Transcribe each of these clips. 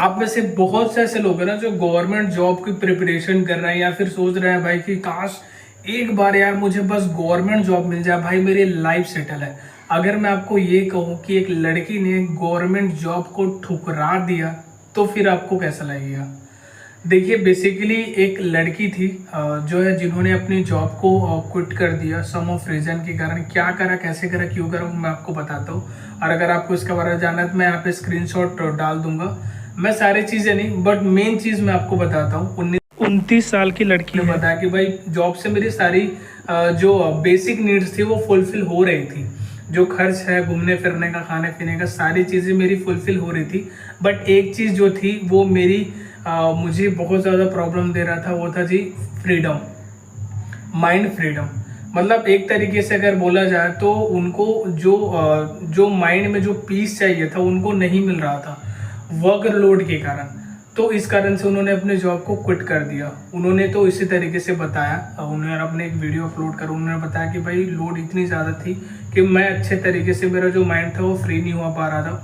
आप में से बहुत से ऐसे लोग हैं ना जो गवर्नमेंट जॉब की प्रिपरेशन कर रहे हैं या फिर सोच रहे हैं भाई कि काश एक बार यार मुझे बस गवर्नमेंट जॉब मिल जाए, भाई मेरी लाइफ सेटल है। अगर मैं आपको ये कहूँ कि एक लड़की ने गवर्नमेंट जॉब को ठुकरा दिया तो फिर आपको कैसा लगेगा? देखिए बेसिकली एक लड़की थी जो है जिन्होंने अपनी जॉब को क्विट कर दिया सम ऑफ रीजन के कारण। क्या करा, कैसे करा, क्यों करा, मैं आपको बताता हूँ। और अगर आपको इसके बारे में जानना है तो मैं यहाँ पे स्क्रीनशॉट डाल दूंगा। मैं सारी चीजें नहीं बट मेन चीज मैं आपको बताता हूँ। 29 साल की लड़की ने बताया कि भाई जॉब से मेरी सारी जो बेसिक नीड्स थी वो फुलफिल हो रही थी। जो खर्च है घूमने फिरने का, खाने पीने का, सारी चीजें मेरी फुलफिल हो रही थी। बट एक चीज जो थी वो मेरी मुझे बहुत ज़्यादा प्रॉब्लम दे रहा था, वो था जी फ्रीडम, माइंड फ्रीडम। मतलब एक तरीके से अगर बोला जाए तो उनको जो माइंड में जो पीस चाहिए था उनको नहीं मिल रहा था वर्क लोड के कारण। तो इस कारण से उन्होंने अपने जॉब को क्विट कर दिया। उन्होंने तो इसी तरीके से बताया, उन्होंने अपने एक वीडियो अपलोड कर उन्होंने बताया कि भाई लोड इतनी ज़्यादा थी कि मैं अच्छे तरीके से, मेरा जो माइंड था वो फ्री नहीं हो पा रहा था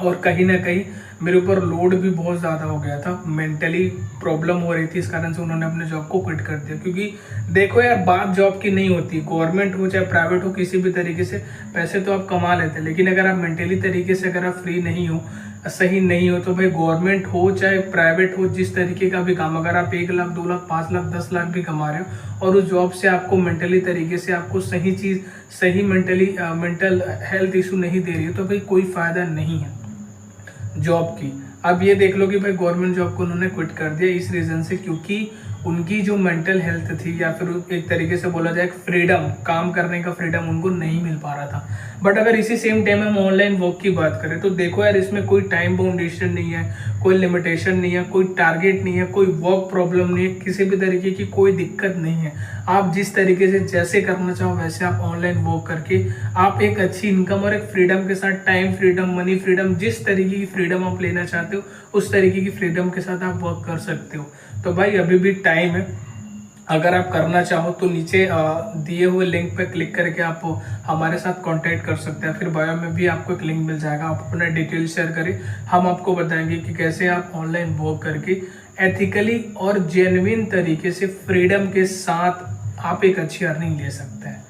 और कहीं ना कहीं मेरे ऊपर लोड भी बहुत ज़्यादा हो गया था, मेंटली प्रॉब्लम हो रही थी। इस कारण से उन्होंने अपने जॉब को क्विट कर दिया। क्योंकि देखो यार, बात जॉब की नहीं होती, गवर्नमेंट हो चाहे प्राइवेट हो, किसी भी तरीके से पैसे तो आप कमा लेते हैं, लेकिन अगर आप मेंटली तरीके से अगर आप फ्री नहीं हो, सही नहीं हो, तो भाई गवर्नमेंट हो चाहे प्राइवेट हो, जिस तरीके का भी काम, अगर आप 1 लाख 2 लाख 5 लाख 10 लाख भी कमा रहे हो और उस जॉब से आपको मेंटली तरीके से आपको सही चीज़, सही मेंटल हेल्थ इशू नहीं दे रही है, तो भाई कोई फायदा नहीं है जॉब की। अब ये देख लो कि भाई गवर्नमेंट जॉब को उन्होंने क्विट कर दिया इस रीजन से क्योंकि उनकी जो मेंटल हेल्थ थी या फिर एक तरीके से बोला जाए फ्रीडम, काम करने का फ्रीडम उनको नहीं मिल पा रहा था। बट अगर इसी सेम टाइम हम ऑनलाइन वर्क की बात करें तो देखो यार, इसमें कोई टाइम बाउंडेशन नहीं है, कोई लिमिटेशन नहीं है, कोई टारगेट नहीं है, कोई वर्क प्रॉब्लम नहीं है, किसी भी तरीके की कोई दिक्कत नहीं है। आप जिस तरीके से जैसे करना चाहो वैसे आप ऑनलाइन वर्क करके आप एक अच्छी इनकम और एक फ्रीडम के साथ, टाइम फ्रीडम, मनी फ्रीडम, जिस तरीके की फ्रीडम आप लेना चाहते हो उस तरीके की फ्रीडम के साथ आप वर्क कर सकते हो। तो भाई अभी भी टाइम है, अगर आप करना चाहो तो नीचे दिए हुए लिंक पे क्लिक करके आप हमारे साथ कांटेक्ट कर सकते हैं। फिर बायो में भी आपको एक लिंक मिल जाएगा, आप अपना डिटेल शेयर करें, हम आपको बताएंगे कि कैसे आप ऑनलाइन वर्क करके एथिकली और जेन्युइन तरीके से फ्रीडम के साथ आप एक अच्छी अर्निंग ले सकते हैं।